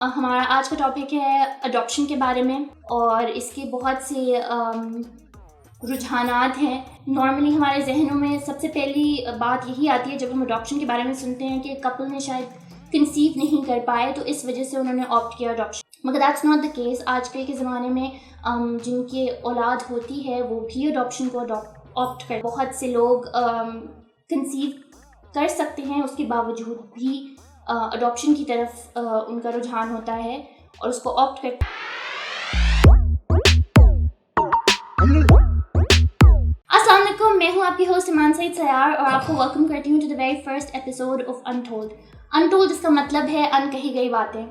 ہمارا آج کا ٹاپک ہے اڈاپشن کے بارے میں، اور اس کے بہت سے رجحانات ہیں۔ نارملی ہمارے ذہنوں میں سب سے پہلی بات یہی آتی ہے جب ہم اڈاپشن کے بارے میں سنتے ہیں کہ کپل نے شاید کنسیو نہیں کر پائے تو اس وجہ سے انہوں نے آپٹ کیا اڈاپشن، مگر دیٹس ناٹ دا کیس۔ آج کل کے زمانے میں جن کی اولاد ہوتی ہے وہ بھی اڈاپشن کو آپٹ کر، بہت سے لوگ کنسیو کر سکتے ہیں، اس کے باوجود بھی اڈاپشن کی طرف ان کا رجحان ہوتا ہے اور اس کو آپٹ کرتے ہیں۔ السلام علیکم، میں ہوں آپ کی ہوسٹ ایمان سعید سیار اور آپ کو ویلکم کرتی ہوں to the very first episode of untold. Untold اس کا مطلب ہے ان کہی گئی باتیں۔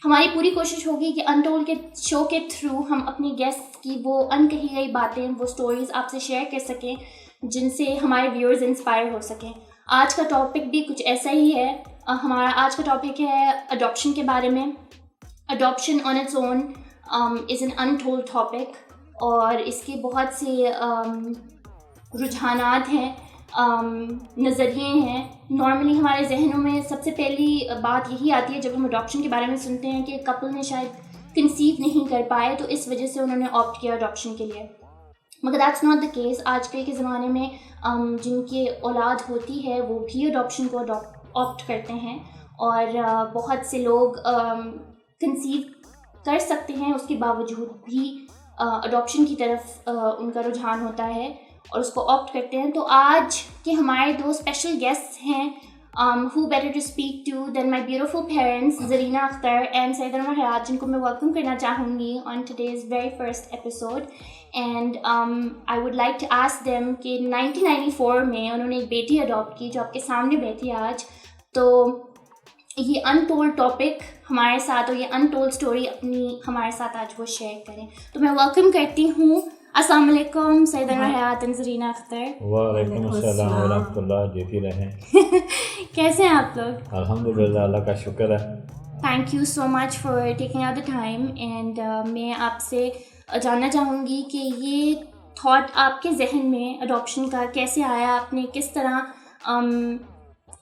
ہماری پوری کوشش ہوگی کہ انٹولڈ کے شو کے تھرو ہم اپنے گیسٹ کی وہ ان کہی گئی باتیں، وہ سٹوریز آپ سے شیئر کر سکیں جن سے ہمارے ویورز انسپائر ہو سکیں۔ آج کا ٹاپک بھی کچھ ایسا ہی ہے۔ ہمارا آج کا ٹاپک ہے اڈاپشن کے بارے میں۔ Adoption on its own is an untold topic, اور اس کے بہت سے رجحانات ہیں، نظریے ہیں۔ نارملی ہمارے ذہنوں میں سب سے پہلی بات یہی آتی ہے جب ہم اڈاپشن کے بارے میں سنتے ہیں کہ کپل نے شاید کنسیو نہیں کر پائے تو اس وجہ سے انہوں نے آپٹ کیا اڈاپشن کے لیے، مگر دیٹس ناٹ دا کیس۔ آج کل کے زمانے میں جن کی اولاد ہوتی ہے وہ بھی اڈاپشن کو آپٹ کرتے ہیں، اور بہت سے لوگ کنسیو کر سکتے ہیں، اس کے باوجود بھی اڈاپشن کی طرف ان کا رجحان ہوتا ہے اور اس کو آپٹ کرتے ہیں۔ تو آج کے ہمارے دو اسپیشل گیسٹ ہیں، who better to speak to than my beautiful parents Zarina Akhtar and سید انور حیات، جن کو میں ویلکم کرنا چاہوں گی on today's very first episode. And I would like to ask them کہ 1994 میں انہوں نے ایک بیٹی اڈاپٹ کی جو آپ کے سامنے بیٹھی ہے آج۔ تو یہ انٹولڈ ٹاپک ہمارے ساتھ، اور یہ انٹولڈ اسٹوری اپنی ہمارے ساتھ آج وہ شیئر کریں۔ تو میں ویلکم کرتی ہوں، السلام علیکم سید انور حیات اینڈ زرینہ اختر۔ وعلیکم السلام ورحمۃ اللہ، جیتی رہیں۔ کیسے ہیں آپ لوگ؟ الحمدللہ، اللہ کا شکر ہے۔ Thank you so much for taking out the time. And میں آپ سے جاننا چاہوں گی کہ یہ تھاٹ آپ کے ذہن میں اڈاپشن کا کیسے آیا، آپ نے کس طرح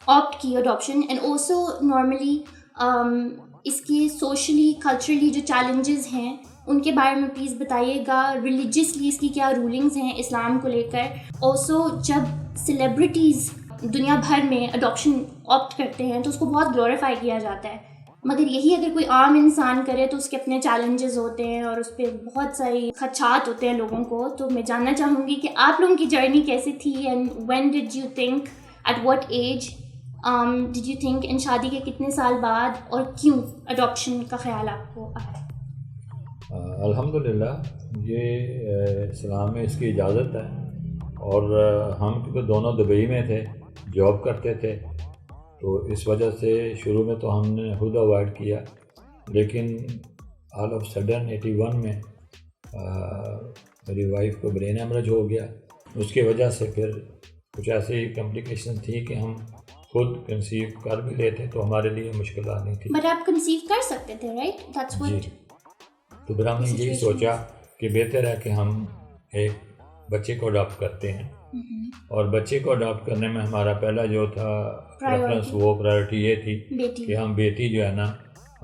آپٹ کی اڈاپشن، اینڈ آلسو نارملی اس کی سوشلی کلچرلی جو چیلنجز ہیں ان کے بارے میں پلیز بتائیے گا۔ ریلیجیسلی اس کی کیا رولنگز ہیں اسلام کو لے کر۔ آلسو جب سیلیبریٹیز دنیا بھر میں اڈاپشن آپٹ کرتے ہیں تو اس کو بہت گلوریفائی کیا جاتا ہے، مگر یہی اگر کوئی عام انسان کرے تو اس کے اپنے چیلنجز ہوتے ہیں اور اس پہ بہت ساری خدشات ہوتے ہیں لوگوں کو۔ تو میں جاننا چاہوں گی کہ آپ لوگوں کی جرنی کیسی تھی، and when did you think, at what age did you think, ان شادی کے کتنے سال بعد، اور کیوں اڈاپشن کا خیال آپ کو آیا؟ الحمدللہ، یہ اسلام میں اس کی اجازت ہے، اور ہم کیونکہ دونوں دبئی میں تھے، جاب کرتے تھے، تو اس وجہ سے شروع میں تو ہم نے خود اوائڈ کیا، لیکن آل آف سڈن 81 میں میری وائف کو برین ہیمریج ہو گیا۔ اس کی وجہ سے پھر کچھ ایسی کمپلیکیشن تھی کہ ہم خود کنسیو کر بھی لیتے تو ہمارے لیے مشکل آنی تھی۔ بٹ آپ کنسیو کر سکتے تھے، رائٹ؟ That's G, what. تو پھر ہم نے یہی سوچا کہ بہتر ہے کہ ہم ایک بچے کو اڈاپٹ کرتے ہیں، اور بچے کو اڈاپٹ کرنے میں ہمارا پہلا جو تھا پریفرنس، وہ پرائرٹی یہ تھی کہ ہم بیٹی جو ہے نا،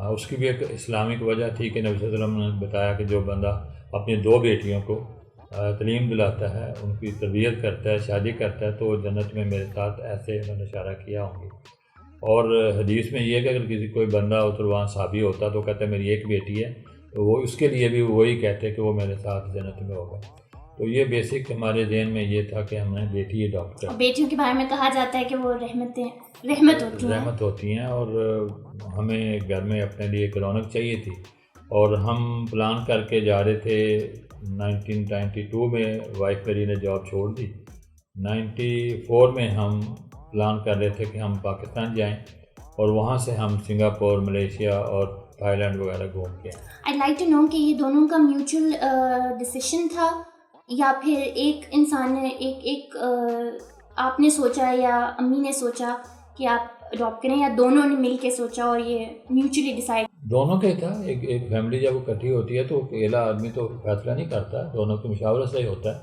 اس کی بھی ایک اسلامک وجہ تھی کہ نبی صلی اللہ علیہ وسلم نے بتایا کہ جو بندہ اپنی 2 بیٹیوں کو تعلیم دلاتا ہے، ان کی تربیت کرتا ہے، شادی کرتا ہے، تو جنت میں میرے ساتھ ایسے انہوں نے اشارہ کیا ہوں گے۔ اور حدیث میں یہ ہے کہ اگر کسی کوئی بندہ اتروان صحابی ہوتا تو کہتا ہے میری ایک بیٹی ہے، تو وہ اس کے لیے بھی وہی کہتے کہ وہ میرے ساتھ جنت میں ہوگا۔ تو یہ بیسک ہمارے ذہن میں یہ تھا کہ ہم نے بیٹی اڈاپٹ کر۔ بیٹیوں کے بارے میں کہا جاتا ہے کہ وہ رحمت ہوتی ہیں، اور ہمیں گھر میں اپنے لیے ایک رونق چاہیے تھی، اور ہم پلان کر کے جا رہے تھے۔ 1992 میں وائف میری نے جاب چھوڑ دی۔ 94 میں ہم پلان کر رہے تھے کہ ہم پاکستان جائیں، اور وہاں سے ہم سنگاپور، ملیشیا اور تھائی لینڈ وغیرہ گھوم کے آئیں۔ I'd like to know کہ یہ دونوں کا میوچل ڈیسیشن تھا، یا پھر ایک انسان نے ایک آپ نے سوچا یا امی نے سوچا کہ آپ اڈاپٹ کریں، یا دونوں نے مل کے سوچا اور یہ میوچلی ڈیسائڈ؟ دونوں کا ہی تھا۔ ایک فیملی جب اکٹھی ہوتی ہے تو اکیلا آدمی تو فیصلہ نہیں کرتا، دونوں کی مشاورت سے ہی ہوتا ہے۔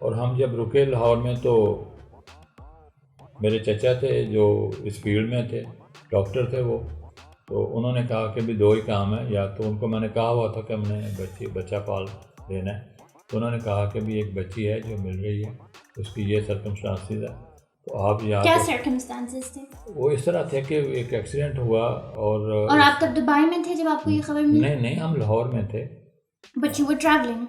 اور ہم جب رکے لاہور میں تو میرے چچا تھے جو اس فیلڈ میں تھے، ڈاکٹر تھے وہ، تو انہوں نے کہا کہ بھی 2 ہی کام ہے، یا تو ان کو میں نے کہا ہوا تھا کہ ہم نے بچہ پال لینا ہے، تو انہوں نے کہا کہ بھی ایک بچی ہے جو مل رہی ہے، اس کی یہ سرکمسٹانسز ہے، تو آپ یہاں کیا سرکمسٹانسز تھے؟ وہ اس طرح تھے کہ ایک ایکسیڈنٹ ہوا اور آپ تب دبئی میں تھے جب آپ کو یہ خبر ملی؟ نہیں ہم لاہور میں تھے. But you were traveling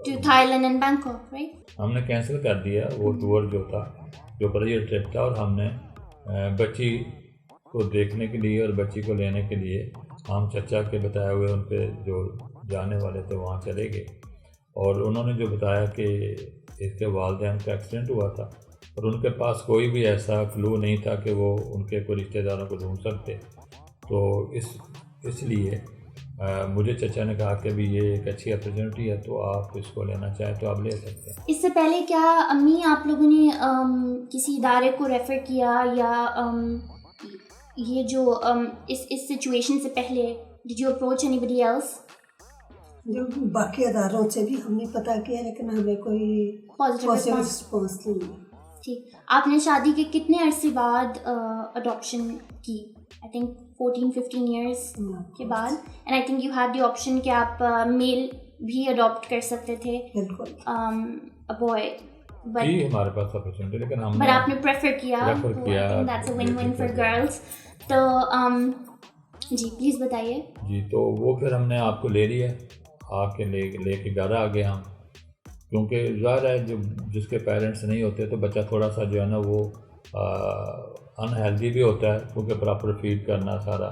to Thailand and Bangkok, right? ہم نے کینسل کر دیا وہ ٹور جو تھا، جو پریئر ٹرپ تھا، اور ہم نے بچی کو دیکھنے کے لیے اور بچی کو لینے کے لیے ہم چچا کے بتائے ہوئے ان پہ جو جانے والے تھے وہاں چلے گئے، اور انہوں نے جو بتایا کہ اس کے والدین کا ایکسیڈنٹ ہوا تھا، اور ان کے پاس کوئی بھی ایسا کلو نہیں تھا کہ وہ ان کے کوئی رشتہ داروں کو ڈھونڈ سکتے. تو اس لیے مجھے چچا نے کہا کہ بھی یہ ایک اچھی اپرچونیٹی ہے، تو آپ اس کو لینا چاہیں تو آپ لے سکتے ہیں. اس سے پہلے کیا امی آپ لوگوں نے کسی ادارے کو ریفر کیا، یا یہ جو اس سچویشن سے پہلے did you approach anybody else? جو باقی اداروں سے بھی ہم نے پتہ کیا، لیکن ہمیں کوئی پازیٹیو رسپانس نہیں ملا. ٹھیک. آپ نے شادی کے کتنے عرصے بعد اڈاپشن کی؟ آئی تھنک 14-15 ایئرس کے بعد. And I think you had the option کہ آپ میل بھی اڈاپٹ کر سکتے تھے، بوائے، جی ہمارے پاس اپرچونیٹی، لیکن ہم بٹ آپ نے پریفر کیا. That's a one one for girls. تو جی پلیز بتائیے. جی تو وہ پھر ہم نے آپ کو لے لیا، آ کے لے کے گھر آ گئے ہم، کیونکہ ظاہر ہے جس کے پیرنٹس نہیں ہوتے تو بچہ تھوڑا سا جو ہے نا وہ انہیلدی بھی ہوتا ہے، کیونکہ پراپر فیڈ کرنا سارا.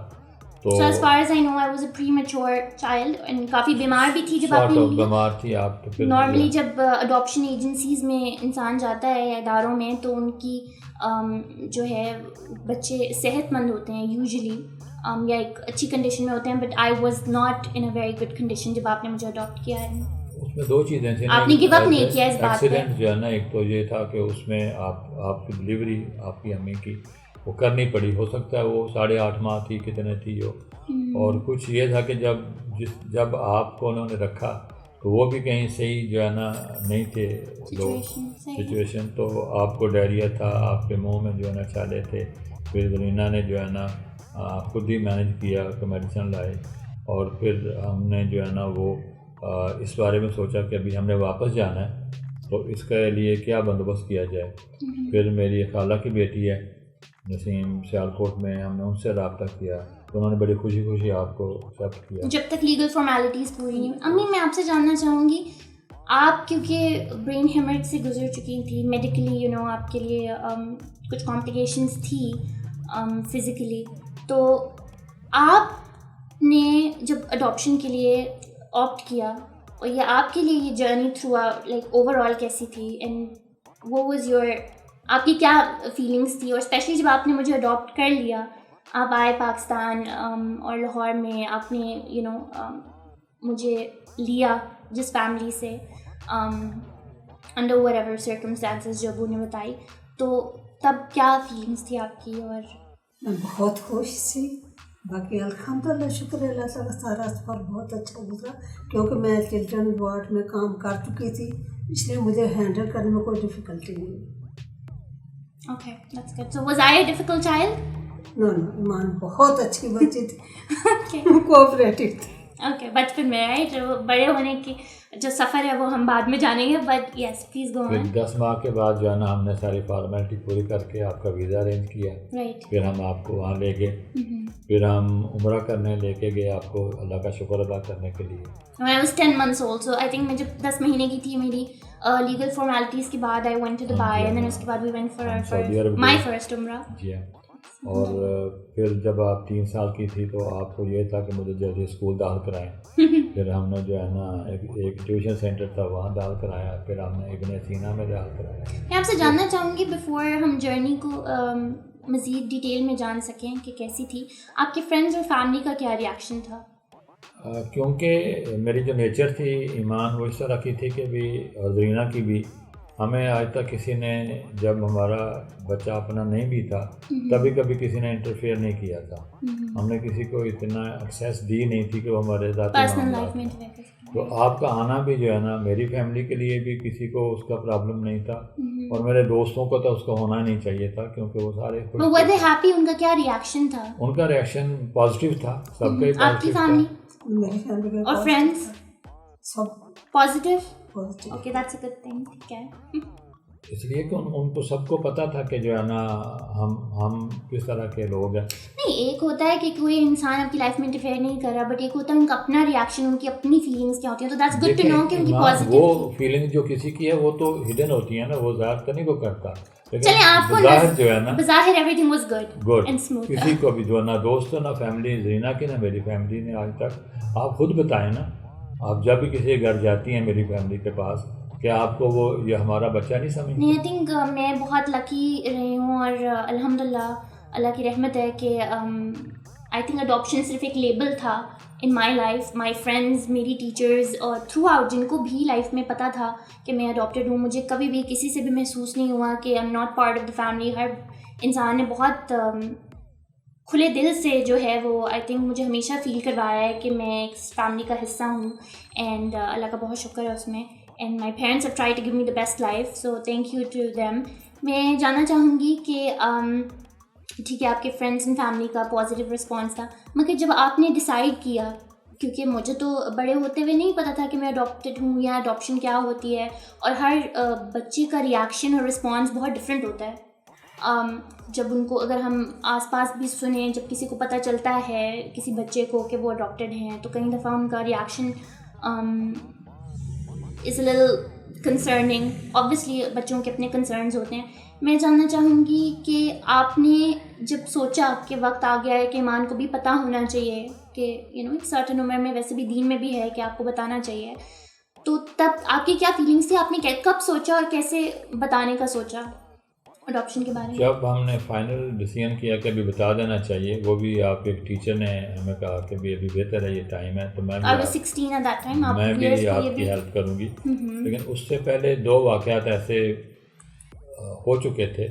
تو as far as I know I was a premature child and کافی بیمار بھی تھی جب آپ نے بیمار تھی آپ. تو پھر نارملی جب اڈاپشن ایجنسیز میں انسان جاتا ہے یا اداروں میں تو ان کی جو ہے بچے صحت مند ہوتے ہیں یوزلی، یا ایک اچھی کنڈیشن میں ہوتے ہیں، but I was not in a very good condition جب آپ نے مجھے اڈاپٹ کیا ہے. اس میں 2 چیزیں تھیں. آپ نے گیو اپ نہیں کیا اس بات پہ. ایکسیڈنٹ جو ہے نا، ایک تو یہ تھا کہ اس میں آپ کی ڈلیوری آپ کی امی کی وہ کرنی پڑی، ہو سکتا ہے وہ 8.5 ماہ تھی، کتنے تھی وہ. اور کچھ یہ تھا کہ جب آپ کو انہوں نے رکھا تو وہ بھی کہیں صحیح جو ہے نا نہیں تھے لوگ سچویشن. تو آپ کو ڈائریا تھا، آپ کے منہ میں جو ہے نا چھالے تھے. پھر زرینا نے جو ہے نا خود ہی مینیج کیا کہ میڈیسن لائے، اور پھر ہم نے جو ہے نا وہ اس بارے میں سوچا کہ ابھی ہم نے واپس جانا ہے تو اس کے لیے کیا بندوبست کیا جائے. پھر میری خالہ کی بیٹی ہے نسیم سیالکوٹ میں، ہم نے ان سے رابطہ کیا تو انہوں نے بڑی خوشی آپ کو ایکسیپٹ کیا جب تک لیگل فارمیلٹیز پوری نہیں. امی میں آپ سے جاننا چاہوں گی، آپ کیونکہ برین ہیمریج سے گزر چکی تھی میڈیکلی، آپ کے لیے کچھ کمپلیکیشنز تھی فزیکلی، تو آپ نے جب اڈاپشن کے لیے آپٹ کیا، اور یہ آپ کے لیے یہ journey through like over all کیسی تھی، اینڈ وہ واز یور، آپ کی کیا فیلنگس تھی؟ اور اسپیشلی جب آپ نے مجھے اڈاپٹ کر لیا، آپ آئے پاکستان اور لاہور میں آپ نے مجھے لیا جس فیملی سے انڈر وٹ ایور سرکمسٹانسز جو ابو نے بتائی، تو تب کیا فیلنگس تھی آپ کی؟ اور میں بہت خوش تھی. باقی الحمدللہ شکر اللہ تعالیٰ، سارا سفر بہت اچھا گزرا، کیونکہ میں چلڈرن وارڈ میں کام کر چکی تھی، اس لیے مجھے ہینڈل کرنے میں کوئی ڈفیکلٹی نہیں ہوئی. Okay that's good. So was I a difficult child? No Iman بہت اچھی بچی تھی، کوآپریٹو تھی. اوکے بچپن میں رائٹ، بڑے ہونے کی جو سفر ہے وہ ہم بعد میں جانیں گے، بٹ یس پلیز گو آن. 10 ماہ کے بعد جو ہے نا ہم نے ساری فارمیلٹی پوری کر کے آپ کا ویزا ارینج کیا. پھر ہم آپ کو وہاں لے گئے، پھر ہم عمرہ کرنے لے کے گئے آپ کو، اللہ کا شکر ادا کرنے کے لیے. I was 10 months old, so I think میں جب 10 مہینے کی تھی میری لیگل فارمیلٹیز کے بعد I went to Dubai, and then اس کے بعد we went for my first عمرہ. جی ہاں. اور پھر جب آپ 3 سال کی تھی تو آپ کو یہ تھا کہ مجھے جلدی اسکول داخل کرائیں. پھر ہم نے جو ہے نا ایک ٹیوشن سینٹر تھا وہاں داخل کرایا، پھر ہم نے ابن سینا میں داخل کرایا. میں آپ سے جاننا چاہوں گی بیفور ہم جرنی کو مزید ڈیٹیل میں جان سکیں کہ کیسی تھی، آپ کے فرینڈز اور فیملی کا کیا ریئیکشن تھا؟ کیونکہ میری جو نیچر تھی ایمان وہ اس طرح کی تھی کہ بھی زرینہ کی بھی، ہمیں آج تک کسی نے جب ہمارا بچہ اپنا نہیں بھی تھا تبھی کبھی کسی نے انٹرفیئر نہیں کیا تھا. ہم نے کسی کو اتنا ایکسیس دی نہیں تھی کہ وہ ہمارے ذاتی پرسنل لائف میں. تو آپ کا آنا بھی جو ہے نا میری فیملی کے لیے بھی کسی کو اس کا پرابلم نہیں تھا اور میرے دوستوں کو تو اس کا ہونا نہیں چاہیے تھا کیونکہ وہ سارے ان کا کیا ریئیکشن تھا؟ ان کا ریئیکشن پازیٹیو تھا، سب کا ہی آپ کی فیملی میری فیملی میں اور friends sub positive? Positive. Okay that's a good thing. ٹھیک ہے. اس لیے کہ ان کو سب کو پتہ تھا کہ جو ہے نا ہم کس طرح کے لوگ ہیں. نہیں، ایک ہوتا ہے کہ کوئی انسان آپ کی لائف میں انٹرفیئر نہیں کر رہا، بٹ ایک ہوتا ہے ان کا اپنا ریئیکشن، ان کی اپنی فیلنگس کیا ہوتی ہیں. تو دیٹس گڈ ٹو نو کہ ان کی پازیٹیو وہ فیلنگ جو کسی کی ہے وہ تو ہڈن ہوتی ہے نا، وہ ظاہر تو نہیں کو کرتا، چلیں آپ کو ظاہر جو ہے نا بظاہر every thing was good and smooth. کسی کو بھی جو نہ دوست نہ فیملی، زینہ کی نہ میری فیملی نے آج تک، آپ خود بتائیں نا، آپ جب بھی کسی گھر جاتی ہیں میری فیملی کے پاس، کہ آپ کو وہ یہ ہمارا بچہ نہیں سمجھتی؟ نہیں، آئی تھنک میں بہت لکی رہی ہوں اور الحمدللہ اللہ کی رحمت ہے کہ آئی تھنک اڈاپشن صرف ایک لیبل تھا ان مائی لائف. مائی فرینڈز، میری ٹیچرز اور تھرو آؤٹ جن کو بھی لائف میں پتہ تھا کہ میں اڈاپٹیڈ ہوں، مجھے کبھی بھی کسی سے بھی محسوس نہیں ہوا کہ I am not part of the family. ہر انسان نے بہت کھلے دل سے جو ہے وہ آئی تھنک مجھے ہمیشہ فیل کروایا ہے کہ میں ایک فیملی کا حصہ ہوں، اینڈ اللہ کا بہت شکر ہے اس میں. And my parents have try to give me the best life, so thank you to them. میں جاننا چاہوں گی کہ ٹھیک ہے آپ کے فرینڈس اینڈ فیملی کا پازیٹیو رسپانس تھا، مگر جب آپ نے ڈیسائیڈ کیا، کیونکہ مجھے تو بڑے ہوتے ہوئے نہیں پتہ تھا کہ میں اڈاپٹیڈ ہوں یا اڈاپشن کیا ہوتی ہے، اور ہر بچے کا ریئیکشن اور رسپانس بہت ڈفرینٹ ہوتا ہے. جب ان کو اگر ہم آس پاس بھی سنیں، جب کسی کو پتہ چلتا ہے کسی بچے کو کہ وہ اڈاپٹیڈ ہیں، تو کئی دفعہ ان کا reaction is a little concerning. Obviously بچوں کے اپنے کنسرنز ہوتے ہیں. میں جاننا چاہوں گی کہ آپ نے جب سوچا کہ وقت آ گیا ہے کہ ایمان کو بھی پتہ ہونا چاہیے کہ ایک سرٹن عمر میں، ویسے بھی دین میں بھی ہے کہ آپ کو بتانا چاہیے، تو تب آپ کی کیا فیلنگس تھی؟ آپ نے کب سوچا اور کیسے بتانے کا سوچا اڈاپشن کے بارے میں؟ جب ہم نے فائنل ڈیسیژن کیا کہ ابھی بتا دینا چاہیے، وہ بھی آپ کے ٹیچر نے ہمیں کہا کہ ابھی بہتر ہے، یہ ٹائم ہے، تو میں بھی آپ کی ہیلپ کروں گی. لیکن اس سے پہلے 2 واقعات ایسے ہو چکے تھے.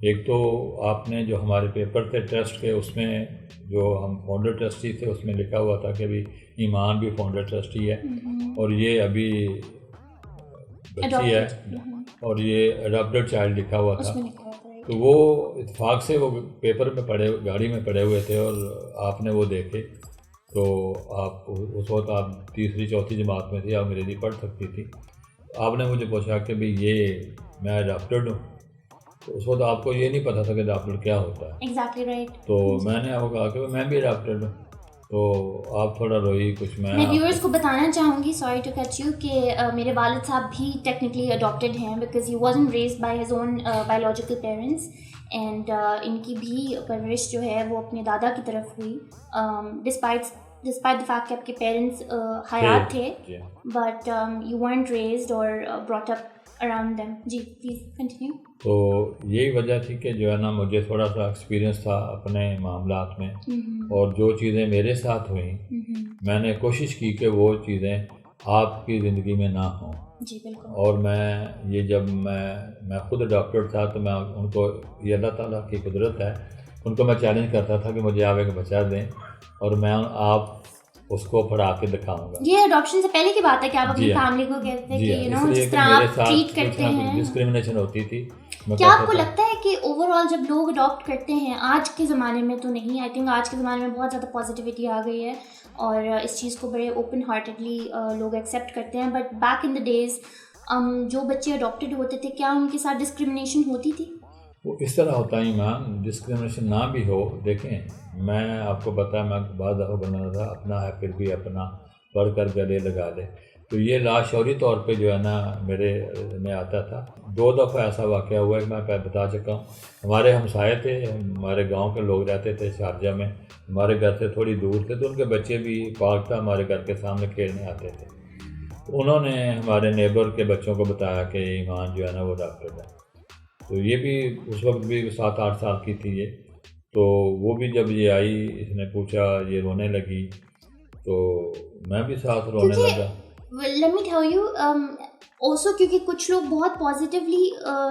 ایک تو آپ نے جو ہمارے پیپر تھے ٹرسٹ کے، اس میں جو ہم فاؤنڈر ٹرسٹی تھے اس میں لکھا ہوا تھا کہ ابھی ایمان بھی فاؤنڈر ٹرسٹی ہے اور یہ ابھی بچی ہے اور یہ اڈاپٹیڈ چائلڈ لکھا ہوا تھا. تو وہ اتفاق سے وہ پیپر میں پڑے، گاڑی میں پڑے ہوئے تھے اور آپ نے وہ دیکھے. تو آپ اس وقت آپ 3ری 4تھی جماعت میں تھی، آپ انگریزی پڑھ سکتی تھی. آپ نے مجھے پوچھا کہ بھئی یہ میں اڈاپٹیڈ ہوں. تو اس وقت آپ کو یہ نہیں پتہ تھا کہ اڈاپٹیڈ کیا ہوتا ہے. Exactly right. تو میں نے آپ کو کہا کہ میں بھی اڈاپٹیڈ ہوں. تو آپ تھوڑا روئی کچھ. میں ویورس کو بتانا چاہوں گی، سوری ٹو کٹ یو، کہ میرے والد صاحب بھی ٹیکنیکلی اڈاپٹیڈ ہیں، because he wasn't raised by his own biological parents, and ان کی بھی پرورش جو ہے وہ اپنے دادا کی طرف ہوئی، ڈسپائٹ دا فیکٹ کہ آپ کے پیرنٹس حیات تھے، but you weren't raised or brought up around them. جی پلیز کنٹینیو. تو یہی وجہ تھی کہ جو ہے نا مجھے تھوڑا سا ایکسپیرینس تھا اپنے معاملات میں، اور جو چیزیں میرے ساتھ ہوئیں میں نے کوشش کی کہ وہ چیزیں آپ کی زندگی میں نہ ہوں. جی بالکل. اور میں یہ جب میں خود اڈاپٹیڈ تھا تو میں ان کو، یہ اللہ تعالیٰ کی قدرت ہے، ان کو میں چیلنج کرتا تھا کہ مجھے آپ ایک بچہ دیں اور میں آپ اس کو پڑھا کے دکھاؤں گا. یہ اڈاپشن سے پہلے کی بات ہے کہ آپ اپنی فیملی کو کہتے ہیں کہ جس طرح آپ ٹریٹ کرتے ہیں، ڈسکریمنیشن ہوتی تھی. کیا آپ کو لگتا ہے کہ اوور آل جب لوگ اڈاپٹ کرتے ہیں، آج کے زمانے میں تو نہیں، آئی تھنک آج کے زمانے میں بہت زیادہ پازیٹیوٹی آ گئی ہے اور اس چیز کو بڑے اوپن ہارٹیڈلی لوگ ایکسیپٹ کرتے ہیں، but back in the days جو بچے اڈاپٹیڈ ہوتے تھے، کیا ان کے ساتھ ڈسکریمنیشن ہوتی تھی؟ وہ اس طرح ہوتا ہی ایمان، ڈسکریمنیشن نہ بھی ہو. دیکھیں میں آپ کو بتایا، میں بعض دفعہ بنا تھا اپنا ہے پھر بھی اپنا پڑھ کر گلے لگا لے. تو یہ لاشعوری طور پہ جو ہے نا میرے میں آتا تھا. 2 دفعہ ایسا واقعہ ہوا ہے کہ میں بتا چکا ہوں. ہمارے ہمسائے تھے، ہمارے گاؤں کے لوگ رہتے تھے شارجہ میں، ہمارے گھر سے تھوڑی دور تھے، تو ان کے بچے بھی پارک تھا ہمارے گھر کے سامنے کھیلنے آتے تھے. تو انہوں نے ہمارے نیبر کے بچوں کو بتایا کہ ایمان جو ہے نا وہ ڈاکٹر ہے. تو یہ بھی اس وقت بھی 7-8 سال کی تھی یہ. تو وہ بھی جب یہ آئی، اس نے پوچھا، یہ رونے لگی تو میں بھی ساتھ رونے لگا. Let me tell you, also کیونکہ کچھ لوگ بہت پازیٹیولی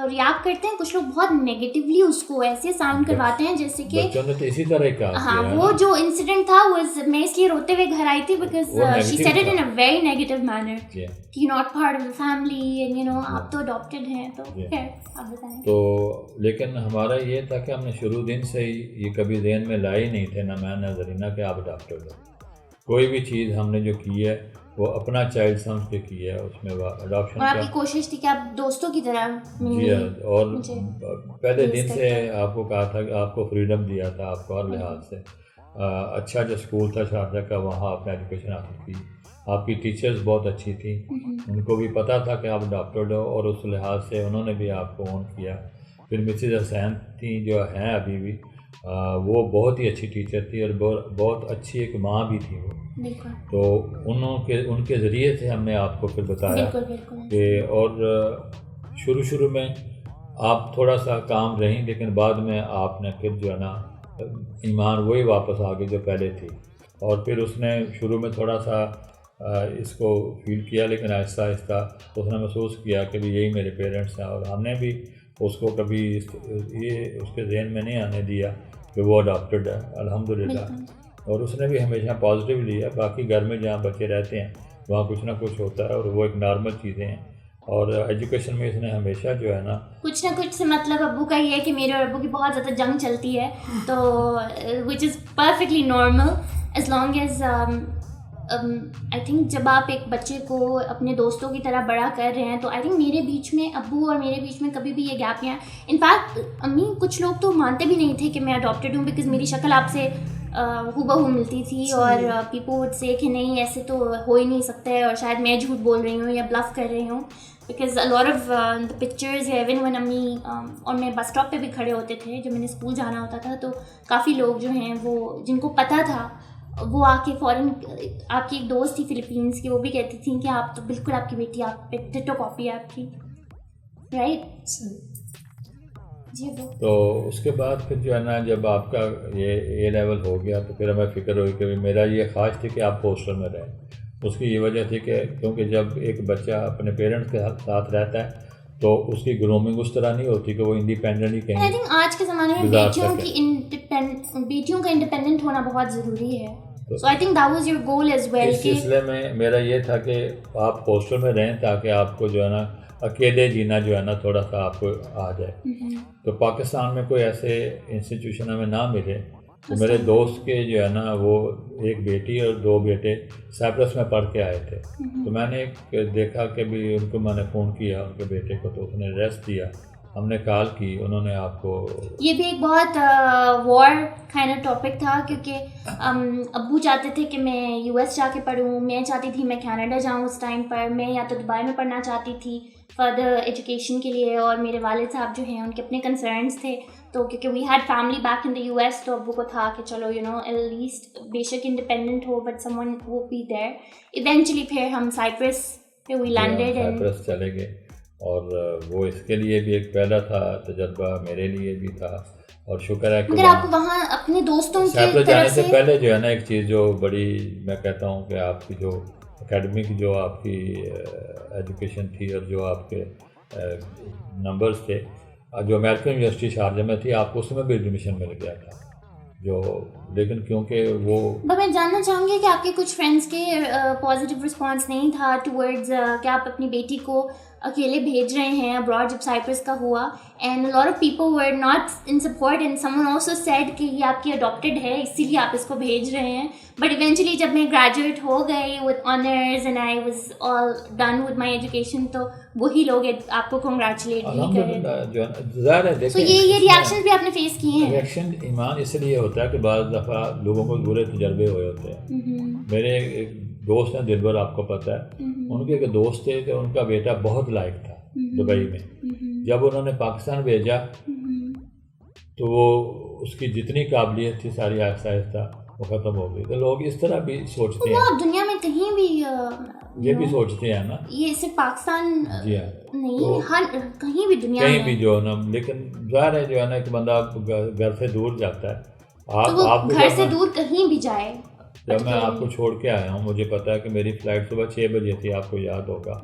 ریاکٹ کرتے ہیں, کچھ لوگ بہت نیگیٹیولی اس کو ایسے ساؤنڈ کرواتے ہیں جیسے کہ بچوں نے تو اسی طرح کہا. ہاں, وہ جو انسیڈنٹ تھا میں اس لیے روتے ہوئے گھر آئی تھی because she said it in a very negative manner کہ you not part of the family and you know آپ تو اڈاپٹیڈ ہیں. تو خیر آپ بتائیں. تو لیکن ہمارا یہ تھا کہ ہم نے شروع دن سے ہی یہ کبھی ذہن میں لائے نہیں تھے, نہ میں نہ زرینہ, کہ آپ اڈاپٹیڈ ہو. کوئی بھی چیز ہم نے جو کی ہے وہ اپنا چائلڈ سمجھ کے کی ہے, اس میں اڈاپشن اور آپ کی کوشش تھی کہ آپ دوستوں کی طرح. جی ہاں, اور پہلے دن سے آپ کو کہا تھا کہ آپ کو فریڈم دیا تھا, آپ کو ہر لحاظ سے اچھا جو اسکول تھا شارجہ کا, وہاں آپ نے ایجوکیشن حاصل کی. آپ کی ٹیچرز بہت اچھی تھیں, ان کو بھی پتہ تھا کہ آپ اڈاپٹیڈ ہو, اور اس لحاظ سے انہوں نے بھی آپ کو اون کیا. پھر مسز حسین تھیں جو ہیں ابھی بھی, وہ بہت ہی اچھی ٹیچر تھی اور بہت اچھی ایک ماں بھی تھی وہ. تو ان کے ذریعے سے ہم نے آپ کو پھر بتایا کہ, اور شروع میں آپ تھوڑا سا کام رہیں, لیکن بعد میں آپ نے پھر جو ہے نا ایمان وہی واپس آ گئی جو پہلے تھی. اور پھر اس نے شروع میں تھوڑا سا اس کو فیل کیا, لیکن آہستہ آہستہ اس نے محسوس کیا کہ بھی یہی میرے پیرنٹس ہیں, اور ہم نے بھی اس کو کبھی یہ اس کے ذہن میں نہیں آنے دیا کہ وہ اڈاپٹیڈ ہے, الحمدللہ. اور اس نے بھی ہمیشہ پازیٹیو لیا. باقی گھر میں جہاں بچے رہتے ہیں وہاں کچھ نہ کچھ ہوتا ہے, اور وہ ایک نارمل چیزیں ہیں. اور ایجوکیشن میں اس نے ہمیشہ جو ہے نا کچھ نہ کچھ سے مطلب ابو کا یہ ہے کہ میرے اور ابو کی بہت زیادہ جنگ چلتی ہے, تو which is perfectly normal as long as I think جب آپ ایک بچے کو اپنے دوستوں کی طرح بڑا کر رہے ہیں, تو آئی تھنک میرے بیچ میں ابو اور میرے بیچ میں کبھی بھی یہ گیپ نہیں ہے. انفیکٹ امی کچھ لوگ تو مانتے بھی نہیں تھے کہ میں اڈاپٹیڈ ہوں, بیکاز میری شکل آپ سے ہو بہو ملتی تھی, اور پیپل وڈ سے کہ نہیں ایسے تو ہو ہی نہیں سکتا ہے, اور شاید میں جھوٹ بول رہی ہوں یا بلف کر رہی ہوں. Because a lot of the pictures even when امی اور میں بس اسٹاپ پہ بھی کھڑے ہوتے تھے جب میں نے اسکول جانا ہوتا تھا, تو کافی لوگ جو ہیں وہ جن کو پتہ تھا وہ آ کے فوراً, آپ کی ایک دوست تھی فلپینس کی, وہ بھی کہتی تھیں کہ آپ تو بالکل آپ کی بیٹی آپ پہ ٹٹو کاپی ہے آپ کی, رائٹ. جی تو اس کے بعد پھر جو ہے نا جب آپ کا یہ اے لیول ہو گیا, تو پھر ہمیں فکر ہوئی کہ میرا یہ خواہش تھی کہ آپ ہاسٹل میں رہیں. اس کی یہ وجہ تھی کہ کیونکہ جب ایک بچہ اپنے پیرنٹس کے ساتھ رہتا ہے تو اس کی گرومنگ اس طرح نہیں ہوتی کہ وہ انڈیپینڈنٹلی کہیں. آئی تھنک آج کے زمانے میں بیٹیوں کا انڈیپینڈنٹ ہونا بہت ضروری ہے. So I think that was your goal as well. اس سلسلے میں میرا یہ تھا کہ آپ ہاسٹل میں رہیں تاکہ آپ کو جو ہے نا اکیلے جینا جو ہے نا تھوڑا سا آپ کو آ جائے. تو پاکستان میں کوئی ایسے انسٹیٹیوشن ہمیں نہ ملے. تو میرے دوست کے جو ہے نا وہ ایک بیٹی اور 2 بیٹے سائپرس میں پڑھ کے آئے تھے. تو میں نے دیکھا کہ بھی ان کو میں نے فون کیا ان کے بیٹے کو, تو اس نے ایڈریس دیا, ہم نے کال کی, انہوں نے آپ کو. یہ بھی ایک بہت وار کائنڈ آف ٹاپک تھا, کیونکہ ابو چاہتے تھے کہ میں US جا کے پڑھوں, میں چاہتی تھی میں کینیڈا جاؤں. اس ٹائم پر میں یا تو دبئی میں پڑھنا چاہتی تھی فردر ایجوکیشن کے لیے, اور میرے والد صاحب جو ہیں ان کے اپنے کنسرنس تھے. تو کیونکہ we had family back in the US, تو ابو کو تھا کہ چلو یو نو ایٹ لیسٹ بے شک independent who but some one وہ بی دیر. ایونچولی پھر ہم سائپرس پہ وی لینڈیڈ اینڈ سائپرس چلے گئے, اور وہ اس کے لیے بھی ایک پہلا تھا تجربہ, میرے لیے بھی تھا. اور شکر ہے کہ مگر آپ وہاں اپنے دوستوں کی جانے سے پہلے جو ہے نا ایک چیز جو بڑی میں کہتا ہوں کہ آپ کی جو اکیڈمک جو آپ کی ایجوکیشن تھی اور جو آپ کے نمبرز تھے, جو امریکن یونیورسٹی شارجہ میں تھی, آپ کو اس میں بھی ایڈمیشن مل گیا تھا جو, لیکن کیونکہ وہ میں جاننا چاہوں گی کہ آپ کے کچھ فرینڈس کے پازیٹیو رسپانس نہیں تھا ٹورڈز کہ آپ اپنی بیٹی کو اکیلے بھیج رہے ہیں ابراڈ جب سائپرس کا ہوا, and lot of people were not in support, and some one also said کہ یہ آپ کی اڈاپٹیڈ ہے اسی لیے آپ اس کو بھیج رہے ہیں. بٹ ایونچولی جب میں گریجویٹ ہو گئی with honours and I was all done with my education, تو وہی لوگ آپ کو کنگریچولیٹ بھی کریں. تو یہ ریئیکشن بھی آپ نے فیس کیے ہیں. ریئیکشن ایمان اس لیے ہوتا ہے کہ بعض دفعہ لوگوں کو برے تجربے ہوئے ہوتے ہیں. میرے ایک دوست ہیں دلبر, آپ کو پتہ ہے, ان کے ایک دوست تھے کہ ان کا بیٹا بہت لائق تھا دبئی میں. جب انہوں نے پاکستان بھیجا تو وہ اس کی جتنی قابلیت تھی ساری آہستہ آہستہ وہ ختم ہو گئی. تو لوگ اس طرح بھی سوچتے ہیں, دنیا میں کہیں بھی یہ بھی سوچتے ہیں نا, یہ صرف پاکستان جی ہاں نہیں, ہر کہیں بھی دنیا کہیں بھی جو ہے نا. لیکن ظاہر ہے جو ہے نا کہ بندہ گھر سے دور جاتا ہے, آپ گھر سے دور کہیں بھی جائے جب میں آپ کو چھوڑ کے آیا ہوں، مجھے پتا ہے کہ میری فلائٹ صبح 6 بجے تھی، آپ کو یاد ہوگا،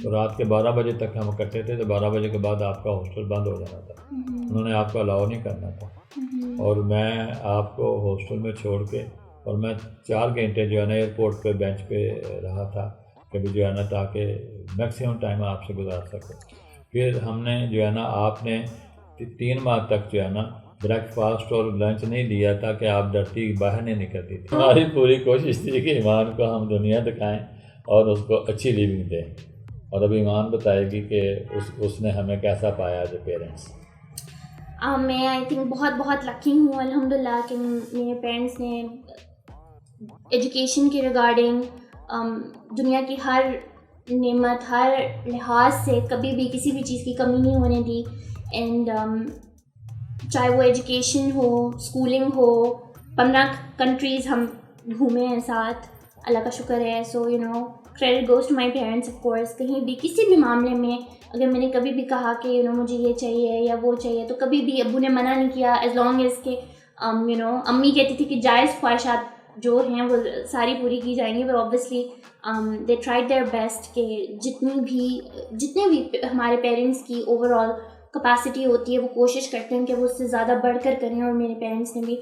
تو رات کے 12 بجے تک ہم اکٹھے تھے، تو 12 بجے کے بعد آپ کا ہاسٹل بند ہو جانا تھا، انہوں نے آپ کو الاؤ نہیں کرنا تھا، اور میں آپ کو ہاسٹل میں چھوڑ کے، اور میں 4 گھنٹے جو ہے نا ایئرپورٹ پہ بینچ پہ رہا تھا کہ جو ہے نا تاکہ میکسیمم ٹائم آپ سے گزار سکوں. پھر ہم نے جو ہے نا آپ نے 3 ماہ تک جو ہے نا بریک فاسٹ اور لنچ نہیں دیا تھا کہ آپ ڈرتی باہر نہیں نکلتی تھی. ہماری پوری کوشش تھی کہ ایمان کو ہم دنیا دکھائیں اور اس کو اچھی لیونگ دیں، اور اب ایمان بتائے گی کہ اس نے ہمیں کیسا پایا ایز اے پیرنٹس. میں آئی تھنک بہت لکی ہوں الحمدللہ کہ میرے پیرنٹس نے ایجوکیشن کے ریگارڈنگ دنیا کی ہر نعمت، ہر لحاظ سے کبھی بھی کسی بھی چیز کی کمی نہیں ہونے دی. اینڈ چاہے وہ ایجوکیشن ہو، اسکولنگ ہو، 15 کنٹریز ہم گھومے ہیں ساتھ، اللہ کا شکر ہے. So credit goes to my parents of course. کہیں بھی کسی بھی معاملے میں اگر میں نے کبھی بھی کہا کہ مجھے یہ چاہیے یا وہ چاہیے، تو کبھی بھی ابو نے منع نہیں کیا، ایز لانگ ایز کہ امی کہتی تھی کہ جائز خواہشات جو ہیں وہ ساری پوری کی جائیں گی، but obviously they tried their best کہ جتنے بھی ہمارے پیرنٹس کی اوور آل کپیسٹی ہوتی ہے وہ کوشش کرتے ہیں کہ وہ اس سے زیادہ بڑھ کر کریں، اور میرے پیرنٹس نے بھی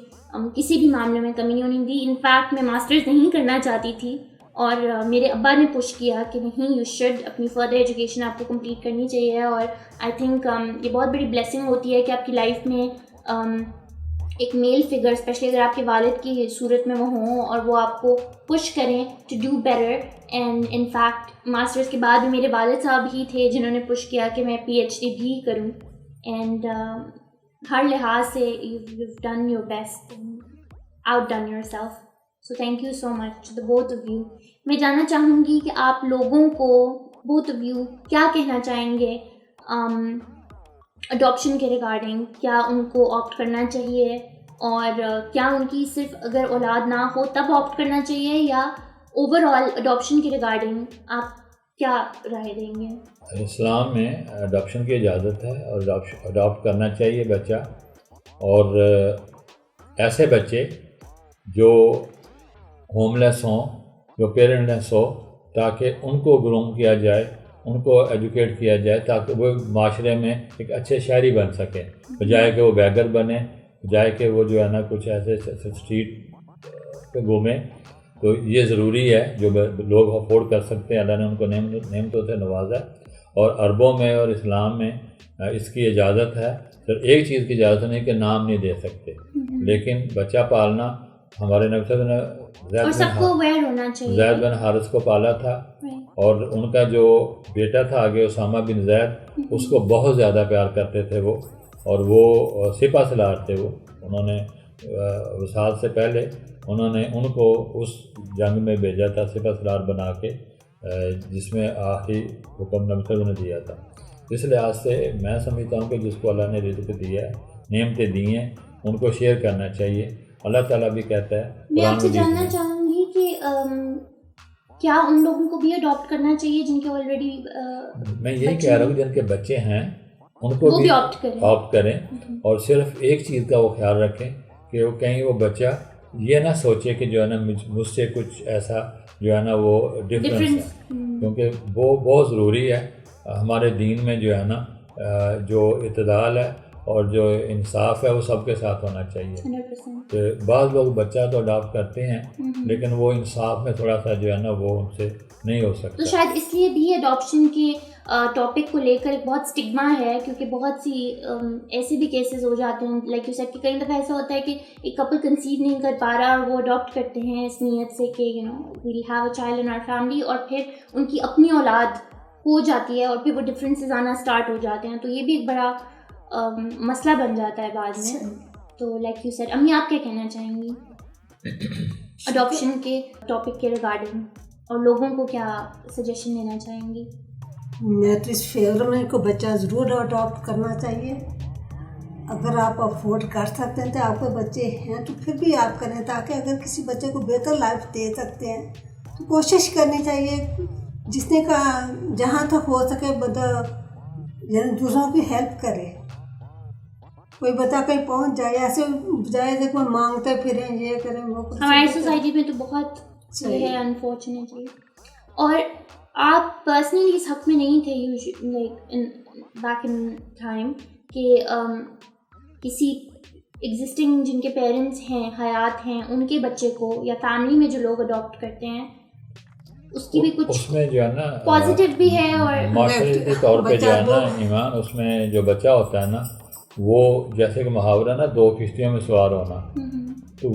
کسی بھی معاملے میں کمی نہیں ہونے دی. انفیکٹ میں ماسٹرز نہیں کرنا چاہتی تھی، اور میرے ابا نے پش کیا کہ نہیں، یو شوڈ، اپنی فردر ایجوکیشن آپ کو کمپلیٹ کرنی چاہیے. اور آئی تھنک یہ بہت بڑی بلیسنگ ہوتی ہے کہ آپ کی لائف میں ایک میل فگر، اسپیشلی اگر آپ کے والد کی صورت میں وہ ہوں اور وہ آپ کو پش کریں to do better. And in fact masters کے بعد بھی میرے والد صاحب ہی تھے جنہوں نے پش کیا کہ میں PhD بھی کروں. اینڈ ہر لحاظ سے you done your best, out done your self. So thank you so much the both of you. میں جاننا چاہوں گی کہ آپ لوگوں کو، بوتھ آف یو، کیا کہنا چاہیں گے اڈاپشن کے ریگارڈنگ. کیا ان کو آپٹ کرنا چاہیے، اور کیا ان کی صرف اگر اولاد نہ ہو تب آپٹ کرنا چاہیے، یا اوور آل اڈاپشن کے ریگارڈنگ آپ کیا رائے دیں گے؟ اسلام میں اڈاپشن کی اجازت ہے، اور اڈاپٹ کرنا چاہیے بچہ، اور ایسے بچے جو ہوم لیس ہوں، جو پیرنٹ لیس ہو، تاکہ ان کو گروم کیا جائے، ان کو ایجوکیٹ کیا جائے، تاکہ وہ معاشرے میں ایک اچھے شہری بن سکیں، بجائے کہ وہ بیگر بنے، بجائے کہ وہ جو ہے نا کچھ ایسے اسٹریٹ پہ گھومیں. تو یہ ضروری ہے، جو لوگ افورڈ کر سکتے ہیں، اللہ نے ان کو نعمتوں سے نوازا. اور عربوں میں اور اسلام میں اس کی اجازت ہے. صرف ایک چیز کی اجازت نہیں کہ نام نہیں دے سکتے، لیکن بچہ پالنا، ہمارے نبی صلی اللہ علیہ وسلم نے زید بن حارث کو پالا تھا، اور ان کا جو بیٹا تھا آگے اسامہ بن زید، اس کو بہت زیادہ پیار کرتے تھے وہ، اور وہ سپہ سالار تھے. وہ انہوں نے وصال سے پہلے انہوں نے ان کو اس جنگ میں بھیجا تھا سپہ سالار بنا کے، جس میں آخری حکم نبی صلی اللہ علیہ وسلم نے دیا تھا. اس لحاظ سے میں سمجھتا ہوں کہ جس کو اللہ نے رزق دیا ہے، نعمتیں دی ہیں، ان کو شیئر کرنا چاہیے. اللہ تعالیٰ بھی کہتا ہے. میں آپ سے جاننا چاہوں گی کہ کیا ان لوگوں کو بھی اڈاپٹ کرنا چاہیے جن کے آلریڈی، میں یہی کہہ رہا ہوں جن کے بچے ہیں ان کو بھی آپٹ کریں، اور صرف ایک چیز کا وہ خیال رکھیں کہ وہ کہیں وہ بچہ یہ نہ سوچے کہ جو ہے نا مجھ سے کچھ ایسا جو ہے نا وہ ڈفرینس ہے، کیونکہ وہ بہت ضروری ہے. ہمارے دین میں جو ہے نا جو اعتدال ہے اور جو انصاف ہے وہ سب کے ساتھ ہونا چاہیے. کہ بعض لوگ بچہ تو اڈاپٹ کرتے ہیں، لیکن وہ انصاف میں تھوڑا سا جو ہے نا وہ ان سے نہیں ہو سکتا. تو شاید اس لیے بھی اڈاپشن کے ٹاپک کو لے کر ایک بہت اسٹگما ہے، کیونکہ بہت سی ایسے بھی کیسز ہو جاتے ہیں لائک یو سیڈ کہ کئی دفعہ ایسا ہوتا ہے کہ ایک کپل کنسیو نہیں کر پا رہا اور وہ اڈاپٹ کرتے ہیں اس نیت سے کہ we'll have a child in our family, اور پھر ان کی اپنی اولاد ہو جاتی ہے اور پھر وہ ڈفرینسز آنا اسٹارٹ ہو جاتے ہیں. تو یہ بھی ایک بڑا مسئلہ بن جاتا ہے بعد میں. تو لائک یو سیڈ، امی آپ کیا کہنا چاہیں گی اڈاپشن کے ٹاپک کے ریگارڈنگ، اور لوگوں کو کیا سجیشن دینا چاہیں گی؟ میں تو اس فیور میں کو بچہ ضرور اڈاپٹ کرنا چاہیے. اگر آپ افورڈ کر سکتے ہیں تو آپ کے بچے ہیں تو پھر بھی آپ کریں، تاکہ اگر کسی بچے کو بہتر لائف دے سکتے ہیں تو کوشش کرنی چاہیے جس نے کا جہاں تک ہو سکے یعنی دوسروں کی ہیلپ کرے. کوئی بتا کہیں پہنچ جائے ایسے بجائے سے کوئی مانگتے پھریں یہ کریں وہ کریں. ہماری سوسائٹی میں تو بہت یہ ہے انفارچونیٹلی. اور آپ پرسنلی اس حق میں نہیں تھے لائک بیک ان ٹائم کہ کسی ایگزسٹنگ جن کے پیرنٹس ہیں حیات ہیں ان کے بچے کو یا فیملی میں جو لوگ اڈاپٹ کرتے ہیں اس کی بھی کچھ اس میں جو ہے نا پازیٹیو بھی ہے اور معاشرتی طور پہ جو ہے نا ایمان اس میں جو بچہ ہوتا ہے نا وہ جیسے کہ محاورہ نا 2 کشتیوں میں سوار ہونا, تو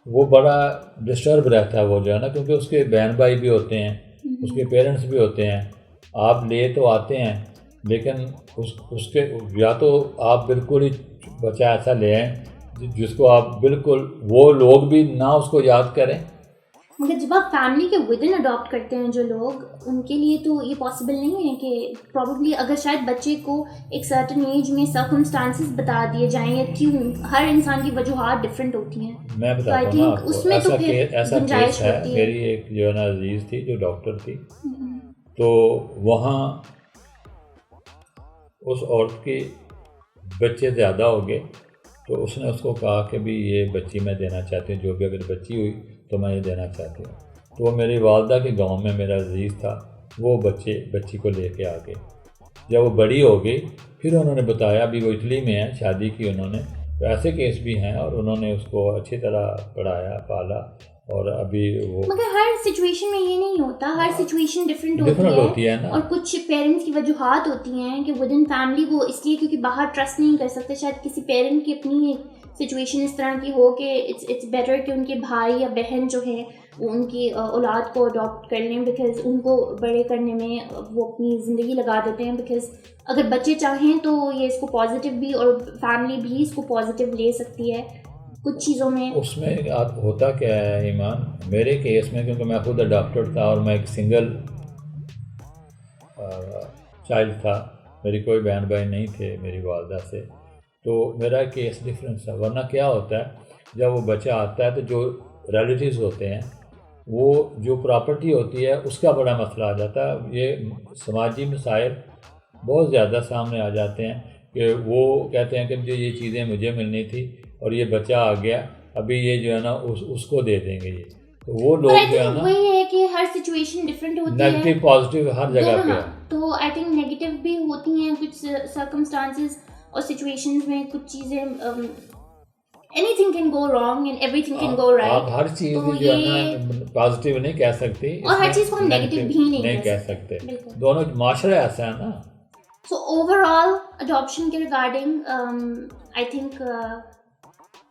وہ بڑا ڈسٹرب رہتا ہے وہ جو ہے نا, کیونکہ اس کے بہن بھائی بھی ہوتے ہیں, اس کے پیرنٹس بھی ہوتے ہیں. آپ لے تو آتے ہیں لیکن اس کے یا تو آپ بالکل ہی بچہ ایسا لے آئیں جس کو آپ بالکل وہ لوگ بھی نہ اس کو یاد کریں. مگر جب آپ فیملی کے ود ان اڈاپٹ کرتے ہیں جو لوگ, ان کے لیے تو یہ پاسبل نہیں ہے کہ پرابیبلی اگر شاید بچے کو ایک سرٹن ایج میں سرکمسٹانسز بتا دیے جائیں یا کیوں, ہر انسان کی وجوہات ڈفرینٹ ہوتی ہیں. میں بتاتا ہوں آپ اس میں تو ایسا کیس ہے, میری ایک جو ہے نا عزیز تھی جو ڈاکٹر تھی, تو وہاں اس عورت کے بچے زیادہ ہو گئے تو اس نے اس کو کہا کہ بھی یہ بچی میں دینا چاہتی ہوں, جو بھی اگر بچی ہوئی تو میں یہ دینا چاہتی ہوں. تو وہ میری والدہ کے گاؤں میں میرا عزیز تھا, وہ بچی کو لے کے آ گئے. جب وہ بڑی ہو گئی پھر انہوں نے بتایا, ابھی وہ اٹلی میں ہے, شادی کی انہوں نے, تو ایسے کیس بھی ہیں اور انہوں نے اس کو اچھی طرح پڑھایا پالا. اور ابھی وہ مگر ہر سچویشن میں یہ نہیں ہوتا, ہر سچویشن ڈفرینٹ ہوتی ہے نا, اور کچھ پیرنٹس کی وجوہات ہوتی ہیں کہ ود ان فیملی وہ اس لیے کیونکہ باہر ٹرسٹ نہیں کر سکتے. شاید کسی پیرنٹ کی اپنی سچویشن اس طرح کی ہو کہ اٹس بیٹر کہ ان کے بھائی یا بہن جو ہے وہ ان کی اولاد کو اڈاپٹ کر لیں, بیکاز ان کو بڑے کرنے میں وہ اپنی زندگی لگا دیتے ہیں. بیکاز اگر بچے چاہیں تو یہ اس کو پازیٹیو بھی اور فیملی بھی اس کو پازیٹیو لے سکتی ہے کچھ چیزوں میں. اس میں ہوتا کیا ہے ایمان, میرے کیس میں کیونکہ میں خود اڈاپٹڈ تھا اور میں ایک سنگل چائلڈ تھا, میری کوئی بہن بھائی نہیں تھے میری والدہ سے, تو میرا کیس ڈفرینس تھا. ورنہ کیا ہوتا ہے جب وہ بچہ آتا ہے تو جو ریلیٹیوز ہوتے ہیں وہ جو پراپرٹی ہوتی ہے اس کا بڑا مسئلہ آ جاتا ہے. یہ سماجی مسائل بہت زیادہ سامنے آ جاتے ہیں کہ وہ کہتے ہیں کہ جو یہ چیزیں مجھے ملنی تھی اور یہ بچہ آ گیا, ابھی یہ جو ہے نا اس کو دے دیں گے. یہ تو وہ لوگ جو ہے نا وہی ہے کہ ہر سچویشن ڈفرینٹ ہوتی ہے, نیگیٹو پازیٹیو ہر جگہ پہ ہے. تو آئی تھنک نیگیٹو بھی ہوتی ہیں کچھ سرکمسٹانسز اور سچویشنز میں, کچھ چیزیں anything can go wrong and everything can go right. آپ ہر چیز جو ہے نا پازیٹیو نہیں کہہ سکتی اور ہر چیز کو ہم نیگیٹو بھی نہیں کہہ سکتے. دونوں معاشرہ ایسا ہے نا. سو اوور آل اڈاپشن کے ریگارڈنگ آئی تھنک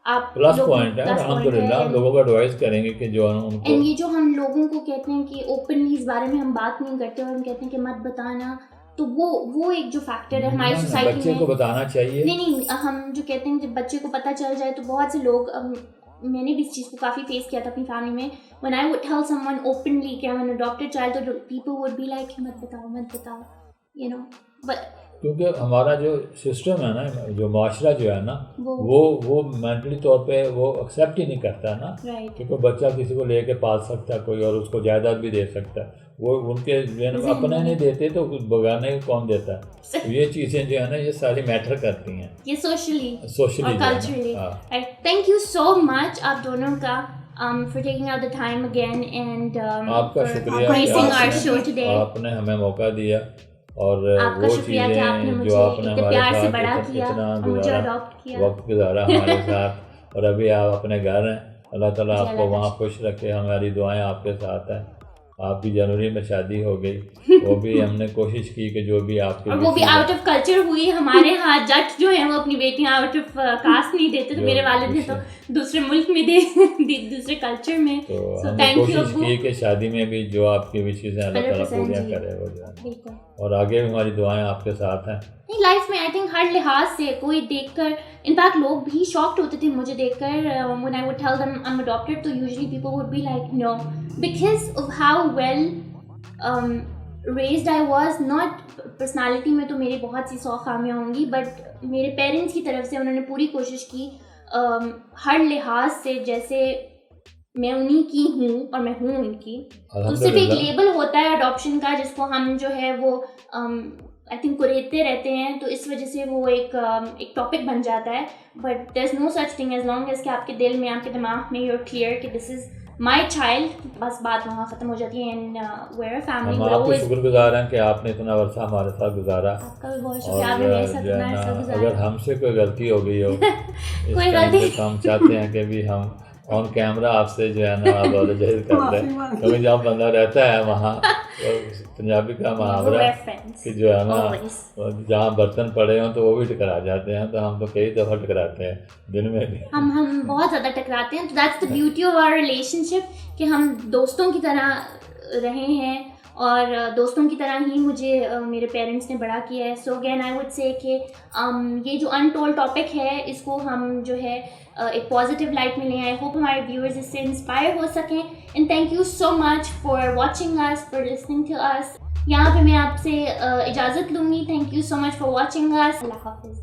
آپ پلس پوائنٹ ہے, الحمدللہ لوگوں کو ایڈوائز کریں گے کہ جو ان کو, یہ جو ہم لوگوں کو کہتے ہیں کہ اوپنلی اس بارے میں ہم بات نہیں کرتے اور ہم کہتے ہیں کہ مت بتانا, تو وہ ایک جو فیکٹر ہے ہماری سوسائٹی میں, بچے کو بتانا چاہیے. نہیں ہم جو کہتے ہیں جب بچے کو پتہ چل جائے تو بہت سے لوگ, میں نے بھی اس چیز کو کافی فیس کیا تھا اپنی فیملی میں, when I would tell someone openly کہ I'm an adopted child, تو people would be like مت بتاؤ you know. But کیونکہ ہمارا جو سسٹم ہے نا, جو معاشرہ جو ہے نا وہ مینٹلی طور پہ وہ ایکسیپٹ ہی نہیں کرتا ہے نا, کیونکہ بچہ کسی کو لے کے پال سکتا ہے کوئی اور اس کو جائیداد بھی دے سکتا ہے, وہ ان کے اپنے نہیں دیتے تو بگانے کون دیتا ہے. یہ چیزیں جو ہے نا یہ ساری میٹر کرتی ہیں, یہ سوشلی اور کلچرلی. تھینک یو سو مچ آپ دونوں کا for taking out the time again and آپ کا شکریہ آپ نے ہمیں موقع دیا, اور وہ چیزیں جو آپ نے ہمارے ساتھ اتنا وقت گزارا ہمارے ساتھ, اور ابھی آپ اپنے گھر ہیں, اللہ تعالیٰ آپ کو وہاں خوش رکھے. ہماری دعائیں آپ کے ساتھ ہیں. آپ کی جنوری میں شادی ہو گئی, وہ بھی ہم نے کوشش کی کہ جو بھی آپ کے, وہ بھی آؤٹ آف کلچر ہوئی. ہمارے ہاں جج جو ہیں وہ اپنی بیٹیاں آؤٹ آف کاسٹ نہیں دیتے, تو میرے والد نے تو دوسرے ملک میں دوسرے کلچر میں. تو ہم نے کوشش کی کہ شادی میں بھی جو آپ کی وشیز ہیں اللہ تعالیٰ پوریاں کرے وہ جو ہے, اور آگے بھی ہماری دعائیں آپ کے ساتھ ہیں. لائف میں آئی تھنک ہر لحاظ سے کوئی دیکھ کر, انفیکٹ لوگ بھی شاکڈ ہوتے تھے مجھے دیکھ کر, when I would tell them I'm adopted, تو usually people would be like no, because of how well raised I was. not personality میں تو میری بہت سی 100 خامیاں ہوں گی, بٹ میرے پیرنٹس کی طرف سے انہوں نے پوری کوشش کی ہر لحاظ سے, جیسے میں انہیں کی ہوں اور میں ہوں ان کی. تو صرف ایک لیبل ہوتا ہے اڈاپشن کا جس کو ہم جو ہے وہ آئی تھنک کریدتے رہتے ہیں, تو اس وجہ سے وہ ایک ٹاپک بن جاتا ہے. But there is no such thing as long as کہ آپ کے دل میں, آپ کے دماغ میں یو آر کلیئر کہ دس از مائی چائلڈ, بس بات وہاں ختم ہو جاتی ہے. And where a family. ہم آپ کے شکر گزار ہیں کہ آپ نے اتنا عرصہ ہمارے ساتھ گزارا. آپ کا بھی بہت شکریہ, آپ نے میرے ساتھ اتنا عرصہ گزارا. اگر ہم سے کوئی غلطی ہو گئی ہو کوئی غلطی, تو ہم چاہتے ہیں کہ بھی ہم آن کیمرہ آپ سے جو ہے نا اپولوجائز کر دیں, کیونکہ جہاں بندہ رہتا ہے وہاں پنجابی کا محاورہ کہ جو ہے نا جہاں برتن پڑے ہوں تو وہ بھی ٹکرا جاتے ہیں, تو ہم تو کئی دفعہ ٹکراتے ہیں دن میں بھی, ہم بہت زیادہ ٹکراتے ہیں. تو that's the beauty of our relationship کہ ہم دوستوں کی طرح رہے ہیں, اور دوستوں کی طرح ہی مجھے میرے پیرنٹس نے بڑا کیا ہے. So again I would say کہ یہ جو انٹولڈ ٹاپک ہے اس کو ہم جو ہے ایک پازیٹیو لائٹ میں لے آئے. ہوپ ہمارے ویورز اس سے انسپائر ہو سکیں. And thank you so much for watching us, for listening to us. یہاں پہ میں آپ سے اجازت لوں گی. Thank you so much for watching us. Allah حافظ.